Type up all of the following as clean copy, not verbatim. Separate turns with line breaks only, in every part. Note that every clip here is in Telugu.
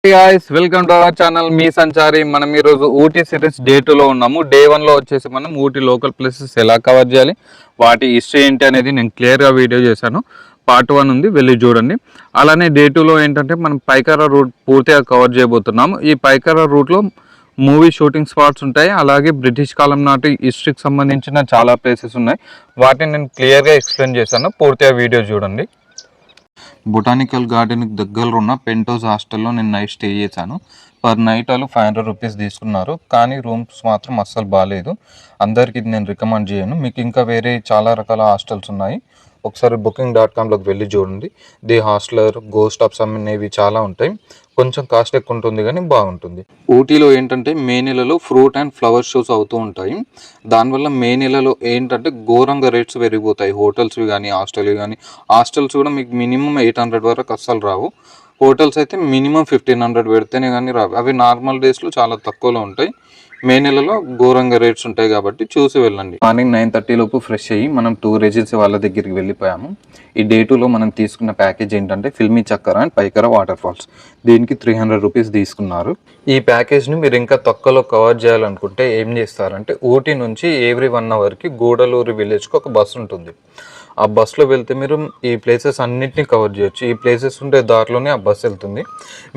guys, welcome to our channel మీ సంచారి. మనం ఈరోజు ఊటీ సిరీస్ డే 2లో ఉన్నాము. డే 1లో వచ్చేసి మనం ఊటీ లోకల్ ప్లేసెస్ ఎలా కవర్ చేయాలి, వాటి హిస్టరీ ఏంటి అనేది నేను క్లియర్గా వీడియో చేశాను. పార్ట్ 1 ఉంది, వెళ్ళి చూడండి. అలానే డే 2లో ఏంటంటే మనం పైకారా రూట్ పూర్తిగా కవర్ చేయబోతున్నాము. ఈ పైకారా రూట్లో మూవీ షూటింగ్ స్పాట్స్ ఉంటాయి, అలాగే బ్రిటిష్ కాలం నాటి హిస్టరీకి సంబంధించిన చాలా ప్లేసెస్ ఉన్నాయి. వాటిని నేను క్లియర్గా ఎక్స్ప్లెయిన్ చేశాను, పూర్తిగా వీడియో చూడండి. బొటానికల్ గార్డెన్కి దగ్గరలో ఉన్న పెంట్ హౌస్ హాస్టల్లో నేను నైట్ స్టే చేశాను. పర్ నైట్ వాళ్ళు 500 రూపీస్ తీసుకున్నారు, కానీ రూమ్స్ మాత్రం అస్సలు బాగాలేదు. అందరికీ ఇది నేను రికమెండ్ చేయను. మీకు ఇంకా వేరే చాలా రకాల హాస్టల్స్ ఉన్నాయి, ఒకసారి booking.comలోకి వెళ్ళి చూడండి. The hosteller, ghost of some అనేవి చాలా ఉంటాయి. కొంచెం కాస్ట్ ఎక్కువ ఉంటుంది కానీ బాగుంటుంది. ఊటీలో ఏంటంటే మే నెలలో ఫ్రూట్ అండ్ ఫ్లవర్ షోస్ అవుతూ ఉంటాయి. దానివల్ల మే నెలలో ఏంటంటే ఘోరంగా రేట్స్ పెరిగిపోతాయి. హోటల్స్వి కానీ హాస్టల్వి కానీ. హాస్టల్స్ కూడా మీకు మినిమం 800 వరకు అస్సలు రావు. హోటల్స్ అయితే మినిమం 1500 పెడితేనే కానీ రావు. అవి నార్మల్ డేస్లో చాలా తక్కువలో ఉంటాయి. మే నెలలో ఘోరంగా రేట్స్ ఉంటాయి కాబట్టి చూసి వెళ్ళండి. మార్నింగ్ 9:30 లోపు ఫ్రెష్ అయ్యి మనం టూర్ ఏజెన్సీ వాళ్ళ దగ్గరికి వెళ్ళిపోయాము. ఈ డే 2లో మనం తీసుకున్న ప్యాకేజ్ ఏంటంటే ఫిల్మీ చక్కర అండ్ పైకరా వాటర్ ఫాల్స్. దీనికి 300 రూపీస్ తీసుకున్నారు. ఈ ప్యాకేజ్ని మీరు ఇంకా తక్కువలో కవర్ చేయాలనుకుంటే ఏం చేస్తారంటే ఊటీ నుంచి ఎవ్రీ 1 అవర్కి గూడలూరు విలేజ్కి ఒక బస్సు ఉంటుంది. ఆ బస్సులో వెళ్తే మీరు ఈ ప్లేసెస్ అన్నింటినీ కవర్ చేయొచ్చు. ఈ ప్లేసెస్ ఉండే దారిలోనే ఆ బస్సు వెళ్తుంది.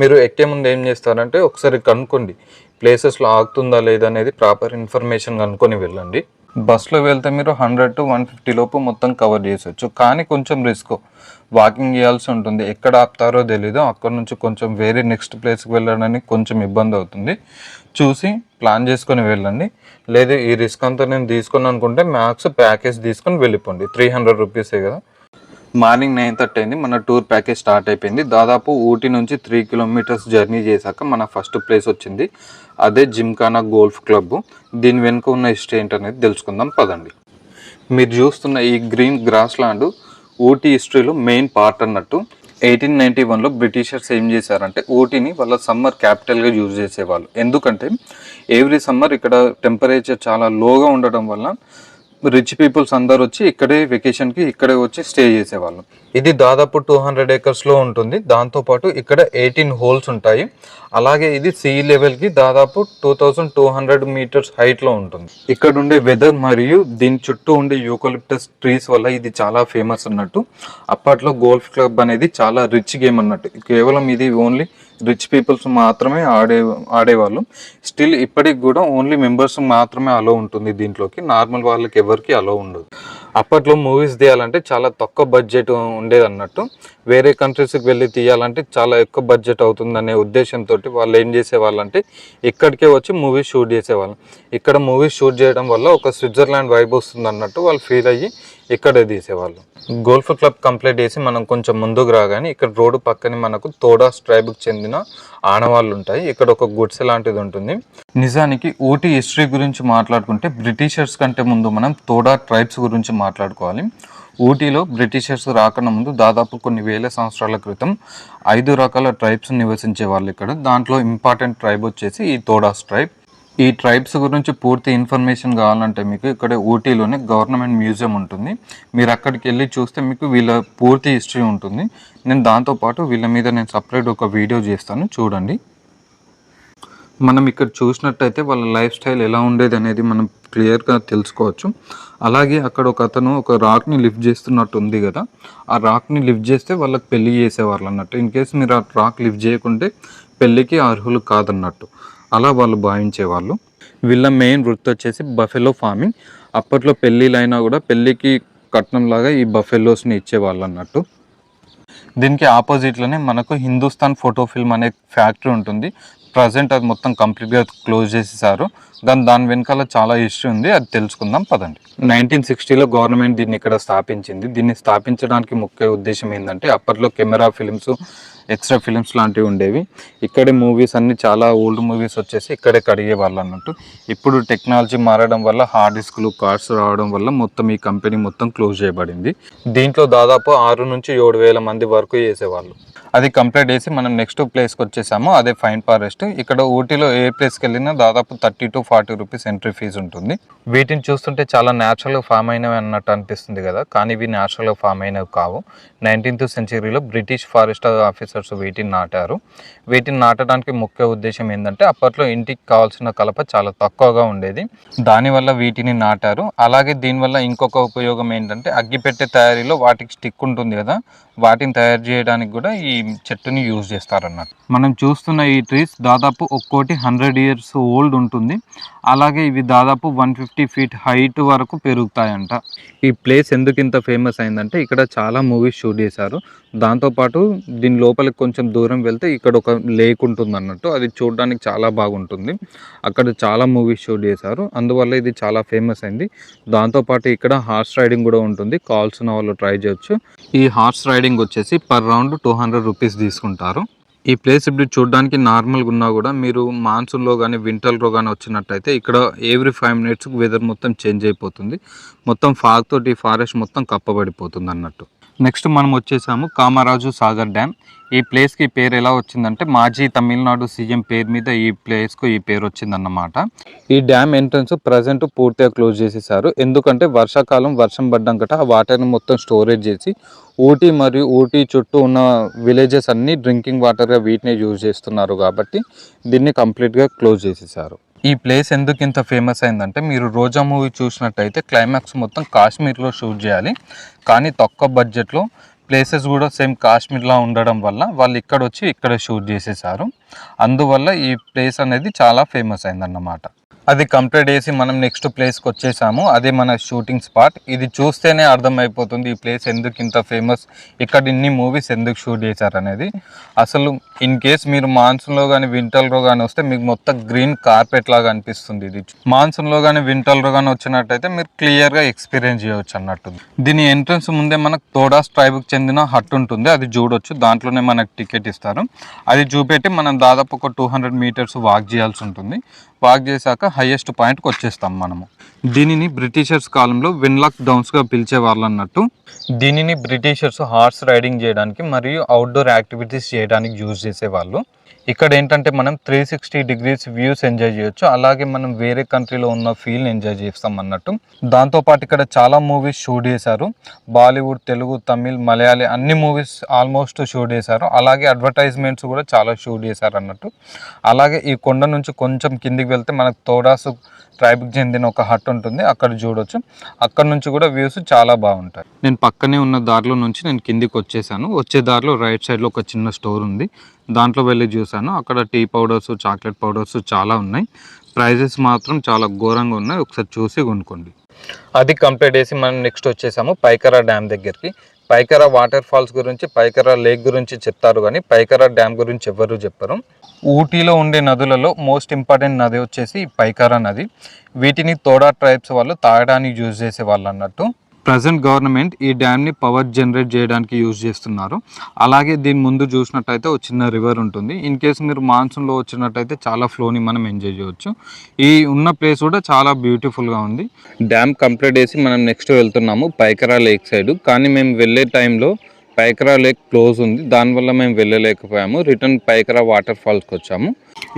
మీరు ఎక్కే ముందు ఏం చేస్తారంటే ఒకసారి కనుక్కోండి, ప్లేసెస్లో ఆగుతుందా లేదా అనేది ప్రాపర్ ఇన్ఫర్మేషన్ కనుక్కొని వెళ్ళండి. బస్సులో వెళ్తే మీరు 100 to 150 లోపు మొత్తం కవర్ చేసవచ్చు, కానీ కొంచెం రిస్క్. వాకింగ్ చేయాల్సి ఉంటుంది, ఎక్కడ ఆపుతారో తెలీదు. అక్కడ నుంచి కొంచెం వేరే నెక్స్ట్ ప్లేస్కి వెళ్ళడానికి కొంచెం ఇబ్బంది అవుతుంది. చూసి ప్లాన్ చేసుకొని వెళ్ళండి. లేదు ఈ రిస్క్ అంతా నేను తీసుకుని అనుకుంటే మ్యాక్స్ ప్యాకేజ్ తీసుకొని వెళ్ళిపోండి. 300 రూపీసే కదా. మార్నింగ్ 9:30 అయింది, మన టూర్ ప్యాకేజ్ స్టార్ట్ అయిపోయింది. దాదాపు ఊటీ నుంచి 3 కిలోమీటర్స్ జర్నీ చేశాక మన ఫస్ట్ ప్లేస్ వచ్చింది. అదే జిమ్ఖానా గోల్ఫ్ క్లబ్. దీని వెనుక ఉన్న హిస్టరీ ఏంటనేది తెలుసుకుందాం, పదండి. మీరు చూస్తున్న ఈ గ్రీన్ గ్రాస్ ల్యాండ్ ఊటీ హిస్టరీలో మెయిన్ పార్ట్ అన్నట్టు. 1891లో బ్రిటిషర్స్ ఏం చేశారంటే ఊటీని వాళ్ళ సమ్మర్ క్యాపిటల్గా యూజ్ చేసేవాళ్ళు. ఎందుకంటే ఎవ్రీ సమ్మర్ ఇక్కడ టెంపరేచర్ చాలా లోగా ఉండడం వల్ల రిచ్ పీపుల్స్ అందరు వచ్చి ఇక్కడే వెకేషన్కి ఇక్కడే వచ్చి స్టే చేసేవాళ్ళు. ఇది దాదాపు 200 ఏకర్స్లో ఉంటుంది. దాంతోపాటు ఇక్కడ 18 హోల్స్ ఉంటాయి. అలాగే ఇది సీ లెవెల్కి దాదాపు 2200 మీటర్స్ హైట్లో ఉంటుంది. ఇక్కడ ఉండే వెదర్ మరియు దీని చుట్టూ ఉండే యూకలిప్టస్ ట్రీస్ వల్ల ఇది చాలా ఫేమస్ అన్నట్టు. అప్పట్లో గోల్ఫ్ క్లబ్ అనేది చాలా రిచ్ గేమ్ అన్నట్టు. కేవలం ఇది ఓన్లీ రిచ్ పీపుల్స్ మాత్రమే ఆడేవాళ్ళు. స్టిల్ ఇప్పటికి కూడా ఓన్లీ మెంబర్స్ మాత్రమే అలో ఉంటుంది దీంట్లోకి, నార్మల్ వాళ్ళకి ఎవరికి అలో ఉండదు. అప్పట్లో మూవీస్ తీయాలంటే చాలా తక్కువ బడ్జెట్ ఉండేది అన్నట్టు. వేరే కంట్రీస్కి వెళ్ళి తీయాలంటే చాలా ఎక్కువ బడ్జెట్ అవుతుందనే ఉద్దేశంతో వాళ్ళు ఏం చేసేవాళ్ళంటే ఇక్కడికే వచ్చి మూవీస్ షూట్ చేసేవాళ్ళు. ఇక్కడ మూవీస్ షూట్ చేయడం వల్ల ఒక స్విట్జర్లాండ్ వైబ్ వస్తుంది అన్నట్టు వాళ్ళు ఫీల్ అయ్యి ఇక్కడే తీసేవాళ్ళు. గోల్ఫ్ క్లబ్ కంప్లీట్ చేసి మనం కొంచెం ముందుకు రాగానే ఇక్కడ రోడ్డు పక్కనే మనకు తోడాస్ ట్రైబ్కి చెందిన ఆనవాళ్ళు ఉంటాయి. ఇక్కడ ఒక గుడిసె లాంటిది ఉంటుంది. నిజానికి ఊటీ హిస్టరీ గురించి మాట్లాడుకుంటే బ్రిటిషర్స్ కంటే ముందు మనం తోడా ట్రైబ్స్ గురించి మాట్లాడుకోవాలి. ఊటీలో బ్రిటిషర్స్ రాకన్నా ముందు దాదాపు కొన్ని వేల సంవత్సరాల క్రితం 5 రకాల ట్రైబ్స్ నివసించే వాళ్ళు ఇక్కడ. దాంట్లో ఇంపార్టెంట్ ట్రైబ్ వచ్చేసి ఈ తోడాస్ ట్రైబ్. ఈ ట్రైబ్స్ గురించి పూర్తి ఇన్ఫర్మేషన్ కావాలంటే మీకు ఇక్కడ ఊటీలోనే గవర్నమెంట్ మ్యూజియం ఉంటుంది. మీరు అక్కడికి వెళ్ళి చూస్తే మీకు వీళ్ళ పూర్తి హిస్టరీ ఉంటుంది. నేను దాంతోపాటు వీళ్ళ మీద నేను సపరేట్ ఒక వీడియో చేస్తాను, చూడండి. మనం ఇక్కడ చూసినట్టయితే వాళ్ళ లైఫ్ స్టైల్ ఎలా ఉండేది అనేది మనం క్లియర్గా తెలుసుకోవచ్చు. అలాగే అక్కడ ఒక అతను ఒక రాక్ని లిఫ్ట్ చేస్తున్నట్టు ఉంది కదా, ఆ రాక్ని లిఫ్ట్ చేస్తే వాళ్ళకి పెళ్ళి చేసేవాళ్ళు అన్నట్టు. ఇన్ కేసు మీరు ఆ రాక్ లిఫ్ట్ చేయకుంటే పెళ్ళికి అర్హులు కాదన్నట్టు, అలా వాళ్ళు భావించేవాళ్ళు. వీళ్ళ మెయిన్ వృత్తి వచ్చేసి బఫెలో ఫార్మింగ్. అప్పట్లో పెళ్ళిళ్ళైనా కూడా పెళ్ళికి కట్నంలాగా ఈ బఫెలోస్ని ఇచ్చేవాళ్ళు అన్నట్టు. దీనికి ఆపోజిట్లోనే మనకు హిందుస్థాన్ ఫోటో ఫిల్మ్ అనే ఫ్యాక్టరీ ఉంటుంది. ప్రజెంట్ అది మొత్తం కంప్లీట్గా క్లోజ్ చేసేసారు. దాని వెనకాల చాలా హిస్టరీ ఉంది, అది తెలుసుకుందాం పదండి. 1960లో గవర్నమెంట్ దీన్ని ఇక్కడ స్థాపించింది. దీన్ని స్థాపించడానికి ముఖ్య ఉద్దేశం ఏంటంటే అప్పట్లో కెమెరా ఫిలిమ్స్, ఎక్స్ట్రా ఫిలిమ్స్ లాంటివి ఉండేవి. ఇక్కడే మూవీస్ అన్ని చాలా ఓల్డ్ మూవీస్ వచ్చేసి ఇక్కడే కడిగే వాళ్ళు అన్నట్టు. ఇప్పుడు టెక్నాలజీ మారడం వల్ల హార్డ్ డిస్క్లు, కార్డ్స్ రావడం వల్ల మొత్తం ఈ కంపెనీ మొత్తం క్లోజ్ చేయబడింది. దీంట్లో దాదాపు 6 నుంచి 7,000 మంది వరకు చేసేవాళ్ళు. అది కంప్లీట్ చేసి మనం నెక్స్ట్ ప్లేస్కి వచ్చేసాము, అదే ఫైన్ ఫారెస్ట్. ఇక్కడ ఊటీలో ఏ ప్లేస్కి వెళ్ళినా దాదాపు 30 to 40 రూపీస్ ఎంట్రీ ఫీజు ఉంటుంది. వీటిని చూస్తుంటే చాలా న్యాచురల్గా ఫామ్ అయినవి అన్నట్టు అనిపిస్తుంది కదా, కానీ ఇవి న్యాచురల్గా ఫామ్ అయినవి కావు. 19th centuryలో బ్రిటిష్ ఫారెస్ట్ ఆఫీసర్స్ వీటిని నాటారు. వీటిని నాటడానికి ముఖ్య ఉద్దేశం ఏంటంటే అప్పట్లో ఇంటికి కావాల్సిన కలప చాలా తక్కువగా ఉండేది, దానివల్ల వీటిని నాటారు. అలాగే దీనివల్ల ఇంకొక ఉపయోగం ఏంటంటే అగ్గిపెట్టె తయారీలో వాటికి స్టిక్ ఉంటుంది కదా, వాటిని తయారు చేయడానికి కూడా ఈ చెట్టుని యూజ్ చేస్తారన్నట్టు. మనం చూస్తున్న ఈ ట్రీస్ దాదాపు ఒక్కోటి 100 years ఓల్డ్ ఉంటుంది. అలాగే ఇవి దాదాపు 150 feet హైట్ వరకు పెరుగుతాయంట. ఈ ప్లేస్ ఎందుకు ఇంత ఫేమస్ అయిందంటే ఇక్కడ చాలా మూవీస్ షూట్ చేశారు. దాంతోపాటు దీని లోపలికి కొంచెం దూరం వెళ్తే ఇక్కడ ఒక లేక్ ఉంటుంది అన్నట్టు, అది చూడడానికి చాలా బాగుంటుంది. అక్కడ చాలా మూవీస్ షూట్ చేశారు, అందువల్ల ఇది చాలా ఫేమస్ అయింది. దాంతోపాటు ఇక్కడ హార్స్ రైడింగ్ కూడా ఉంటుంది, కావాల్సిన వాళ్ళు ట్రై చేయొచ్చు. ఈ హార్స్ రైడింగ్ వచ్చేసి పర్ రౌండ్ 200 రూపీస్ తీసుకుంటారు. ఈ ప్లేస్ ఇప్పుడు చూడడానికి నార్మల్గా ఉన్నా కూడా మీరు మాన్సూన్లో కానీ వింటర్లో కానీ వచ్చినట్టయితే ఇక్కడ ఎవ్రీ 5 minutes వెదర్ మొత్తం చేంజ్ అయిపోతుంది. మొత్తం ఫాగ్ తోటి ఫారెస్ట్ మొత్తం కప్పబడిపోతుంది అన్నట్టు. నెక్స్ట్ మనం వచ్చేసాము కామరాజు సాగర్ డ్యామ్. ఈ ప్లేస్కి పేరు ఎలా వచ్చిందంటే మాజీ తమిళనాడు సీఎం పేరు మీద ఈ ప్లేస్కు ఈ పేరు వచ్చిందన్నమాట. ఈ డ్యామ్ ఎంట్రన్స్ ప్రజెంట్ పూర్తిగా క్లోజ్ చేసేసారు, ఎందుకంటే వర్షాకాలం వర్షం పడ్డాకట ఆ వాటర్ని మొత్తం స్టోరేజ్ చేసి ఊటీ మరియు ఊటీ చుట్టూ ఉన్న విలేజెస్ అన్నీ డ్రింకింగ్ వాటర్గా వీటిని యూజ్ చేస్తున్నారు కాబట్టి దీన్ని కంప్లీట్గా క్లోజ్ చేసేసారు. ఈ ప్లేస్ ఎందుకు ఇంత ఫేమస్ అయిందంటే మీరు రోజా మూవీ చూసినట్టయితే క్లైమాక్స్ మొత్తం కాశ్మీర్లో షూట్ చేయాలి, కానీ తక్కువ బడ్జెట్లో ప్లేసెస్ కూడా సేమ్ కాశ్మీర్లా ఉండడం వల్ల వాళ్ళు ఇక్కడ వచ్చి ఇక్కడ షూట్ చేసేసారు. అందువల్ల ఈ ప్లేస్ అనేది చాలా ఫేమస్ అయిందన్నమాట. అది కంప్లీట్ చేసి మనం నెక్స్ట్ ప్లేస్కి వచ్చేసాము, అదే మన షూటింగ్ స్పాట్. ఇది చూస్తేనే అర్థమైపోతుంది ఈ ప్లేస్ ఎందుకు ఇంత ఫేమస్, ఇక్కడ ఇన్ని మూవీస్ ఎందుకు షూట్ చేశారనేది. అసలు ఇన్ కేస్ మీరు మాన్సూన్లో కానీ వింటర్లో కానీ వస్తే మీకు మొత్తం గ్రీన్ కార్పెట్ లాగా అనిపిస్తుంది. ఇది మాన్సూన్లో కానీ వింటర్లో కానీ వచ్చినట్టయితే మీరు క్లియర్గా ఎక్స్పీరియన్స్ చేయవచ్చు అన్నట్టు. దీని ఎంట్రన్స్ ముందే మనకు తోడాస్ ట్రైబ్కి చెందిన హట్ ఉంటుంది, అది చూడొచ్చు. దాంట్లోనే మనకు టికెట్ ఇస్తారు. అది చూపెట్టి మనం దాదాపు ఒక 200 meters వాక్ చేయాల్సి ఉంటుంది. వాక్ చేశాక హైయెస్ట్ పాయింట్కి వచ్చేస్తాం మనము. దీనిని బ్రిటిషర్స్ కాలంలో వెన్లాక్ డౌన్స్గా పిలిచేవాళ్ళు అన్నట్టు. దీనిని బ్రిటిషర్స్ హార్స్ రైడింగ్ చేయడానికి మరియు అవుట్డోర్ యాక్టివిటీస్ చేయడానికి యూజ్ చేసేవాళ్ళు. ఇక్కడ ఏంటంటే మనం 360 degrees వ్యూస్ ఎంజాయ్ చేయొచ్చు, అలాగే మనం వేరే కంట్రీలో ఉన్న ఫీల్ని ఎంజాయ్ చేస్తాం అన్నట్టు. దాంతోపాటు ఇక్కడ చాలా మూవీస్ షూట్ చేశారు, బాలీవుడ్, తెలుగు, తమిళ్, మలయాళీ అన్ని మూవీస్ ఆల్మోస్ట్ షూట్ చేశారు. అలాగే అడ్వర్టైజ్మెంట్స్ కూడా చాలా షూట్ చేశారు అన్నట్టు. అలాగే ఈ కొండ నుంచి కొంచెం కిందికి వెళ్తే మనకు తోడాసు ట్రైబ్కి చెందిన ఒక హట్ ఉంటుంది, అక్కడ చూడొచ్చు. అక్కడ నుంచి కూడా వ్యూస్ చాలా బాగుంటాయి. నేను పక్కనే ఉన్న దారిలో నుంచి నేను కిందికి వచ్చేసాను. వచ్చే దారిలో రైట్ సైడ్లో ఒక చిన్న స్టోర్ ఉంది, దాంట్లో వెళ్ళి చూసాను. అక్కడ టీ పౌడర్స్, చాక్లెట్ పౌడర్స్ చాలా ఉన్నాయి. ప్రైజెస్ మాత్రం చాలా ఘోరంగా ఉన్నాయి, ఒకసారి చూసి కొనుక్కోండి. అది కంప్లీట్ చేసి మనం నెక్స్ట్ వచ్చేసాము పైకరా డ్యామ్ దగ్గరికి. పైకరా వాటర్ ఫాల్స్ గురించి, పైకరా లేక్ గురించి చెప్తారు కానీ పైకరా డ్యామ్ గురించి ఎవరు చెప్పరు. ఊటీలో ఉండే నదులలో మోస్ట్ ఇంపార్టెంట్ నది వచ్చేసి పైకరా నది. వీటిని తోడా ట్రైబ్స్ వాళ్ళు తాగడానికి యూజ్ చేసే వాళ్ళు అన్నట్టు. ప్రజెంట్ గవర్నమెంట్ ఈ డ్యామ్ని పవర్ జనరేట్ చేయడానికి యూజ్ చేస్తున్నారు. అలాగే దీని ముందు చూసినట్టయితే ఒక చిన్న రివర్ ఉంటుంది. ఇన్ కేసు మీరు మాన్సూన్లో వచ్చినట్టయితే చాలా ఫ్లోని మనం ఎంజాయ్ చేయవచ్చు. ఈ ఉన్న ప్లేస్ కూడా చాలా బ్యూటిఫుల్గా ఉంది. డ్యామ్ కంప్లీట్ చేసి మనం నెక్స్ట్ వెళ్తున్నాము పైకరా లేక్ సైడ్. కానీ మేము వెళ్ళే టైంలో పైకరా లేక్ క్లోజ్ ఉంది, దానివల్ల మేము వెళ్ళలేకపోయాము. రిటర్న్ పైకరా వాటర్ ఫాల్స్కి వచ్చాము.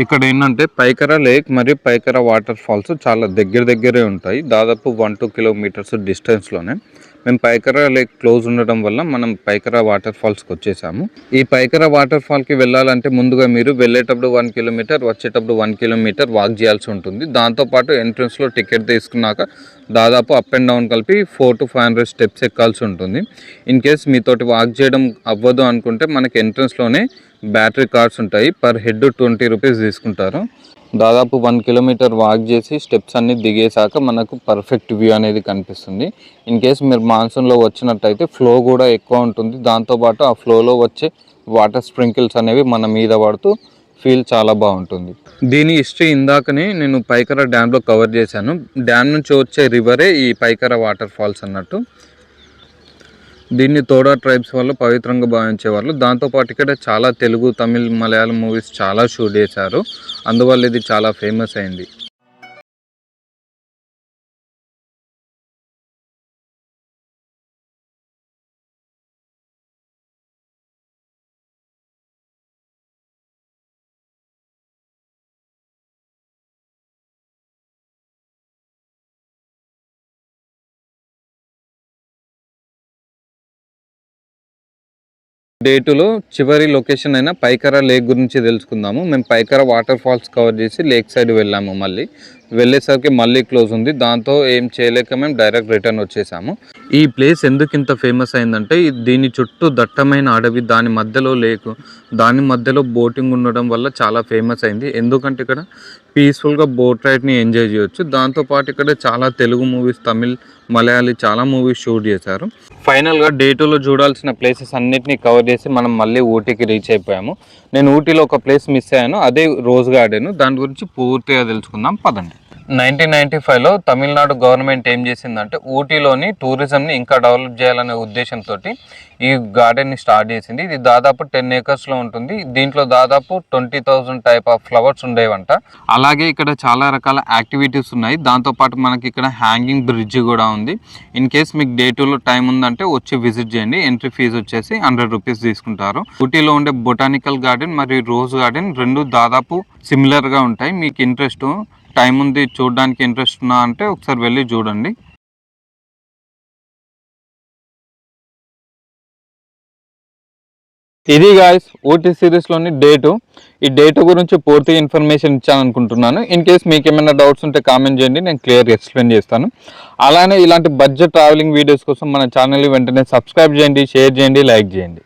ఇక్కడ ఏంటంటే పైకరా లేక్ మరియు పైకరా వాటర్ ఫాల్స్ చాలా దగ్గరే ఉంటాయి, దాదాపు 1-2 kilometers డిస్టెన్స్లోనే. మేము పైకరా లేక్ క్లోజ్ ఉండడం వల్ల మనం పైకరా వాటర్ ఫాల్స్కి వచ్చేసాము. ఈ పైకరా వాటర్ ఫాల్కి వెళ్ళాలంటే ముందుగా మీరు వెళ్ళేటప్పుడు 1 kilometer, వచ్చేటప్పుడు 1 kilometer వాక్ చేయాల్సి ఉంటుంది. దాంతోపాటు ఎంట్రన్స్లో టికెట్ తీసుకున్నాక దాదాపు అప్ అండ్ డౌన్ కలిపి 400 to 500 steps ఎక్కాల్సి ఉంటుంది. ఇన్ కేస్ మీతోటి వాక్ చేయడం అవ్వదు అనుకుంటే మనకి ఎంట్రన్స్లోనే బ్యాటరీ కార్స్ ఉంటాయి, పర్ హెడ్ 20 రూపీస్ తీసుకుంటారు. దాదాపు 1 kilometer వాక్ చేసి స్టెప్స్ అన్ని దిగేసాక మనకు పర్ఫెక్ట్ వ్యూ అనేది కనిపిస్తుంది. ఇన్ కేస్ మీరు మాన్సూన్లో వచ్చినట్టయితే ఫ్లో కూడా ఎక్కువ ఉంటుంది, దాంతోపాటు ఆ ఫ్లోలో వచ్చే వాటర్ స్ప్రింకిల్స్ అనేవి మన మీద పడుతూ ఫీల్ చాలా బాగుంటుంది. దీని హిస్టరీ ఇందాకనే నేను పైకర డ్యామ్లో కవర్ చేశాను. డ్యామ్ నుంచి వచ్చే రివరే ఈ పైకర వాటర్ ఫాల్స్ అన్నట్టు. దీన్ని తోడా ట్రైబ్స్ వాళ్ళు పవిత్రంగా భావించేవాళ్ళు. దాంతోపాటు ఇక్కడ చాలా తెలుగు, తమిళ్, మలయాళం మూవీస్ చాలా షూట్ చేశారు. అందువల్ల ఇది చాలా ఫేమస్ అయింది. డే 2లో చివరి లొకేషన్ అయిన పైకర లేక్ గురించి తెలుసుకుందాము. మేము పైకర వాటర్ ఫాల్స్ కవర్ చేసి లేక్ సైడ్ వెళ్ళాము. వెళ్ళేసరికి మళ్ళీ క్లోజ్ ఉంది. దాంతో ఏం చేయలేక మేము డైరెక్ట్ రిటర్న్ వచ్చేసాము. ఈ ప్లేస్ ఎందుకు ఇంత ఫేమస్ అయిందంటే దీని చుట్టూ దట్టమైన అడవి, దాని మధ్యలో లేక్, దాని మధ్యలో బోటింగ్ ఉండడం వల్ల చాలా ఫేమస్ అయింది. ఎందుకంటే ఇక్కడ పీస్ఫుల్గా బోట్ రైడ్ని ఎంజాయ్ చేయొచ్చు. దాంతోపాటు ఇక్కడ చాలా తెలుగు మూవీస్, తమిళ్, మలయాళీ చాలా మూవీస్ షూట్ చేశారు. ఫైనల్గా డే 2లో చూడాల్సిన ప్లేసెస్ అన్నిటినీ కవర్ చేసి మనం మళ్ళీ ఊటీకి రీచ్ అయిపోయాము. నేను ఊటీలో ఒక ప్లేస్ మిస్ అయ్యాను, అదే రోజ్ గార్డెన్. దాని గురించి పూర్తిగా తెలుసుకుందాం, పదండి. 1995లో తమిళనాడు గవర్నమెంట్ ఏం చేసిందంటే ఊటీలోని టూరిజంని ఇంకా డెవలప్ చేయాలనే ఉద్దేశంతో ఈ గార్డెన్ని స్టార్ట్ చేసింది. ఇది దాదాపు 10 acresలో ఉంటుంది. దీంట్లో దాదాపు 20,000 టైప్ ఆఫ్ ఫ్లవర్స్ ఉండేవంట. అలాగే ఇక్కడ చాలా రకాల యాక్టివిటీస్ ఉన్నాయి. దాంతోపాటు మనకి ఇక్కడ హ్యాంగింగ్ బ్రిడ్జ్ కూడా ఉంది. ఇన్ కేస్ మీకు డే 2లో టైం ఉందంటే వచ్చి విజిట్ చేయండి. ఎంట్రీ ఫీజు వచ్చేసి 100 రూపీస్ తీసుకుంటారు. ఊటీలో ఉండే బొటానికల్ గార్డెన్ మరియు రోజ్ గార్డెన్ రెండు దాదాపు సిమిలర్గా ఉంటాయి. మీకు ఇంట్రెస్ట్, టైం ఉంది, చూడడానికి ఇంట్రెస్ట్ ఉన్నా అంటే ఒకసారి వెళ్ళి చూడండి. ఇది గాయస్ ఊటీ సిరీస్లోని డే 2. ఈ డే 2 గురించి పూర్తిగా ఇన్ఫర్మేషన్ ఇచ్చాను అనుకుంటున్నాను. ఇన్ కేస్ మీకు ఏమైనా డౌట్స్ ఉంటే కామెంట్ చేయండి, నేను క్లియర్గా ఎక్స్ప్లెయిన్ చేస్తాను. అలానే ఇలాంటి బడ్జెట్ ట్రావెలింగ్ వీడియోస్ కోసం మన ఛానల్ని వెంటనే సబ్స్క్రైబ్ చేయండి, షేర్ చేయండి, లైక్ చేయండి.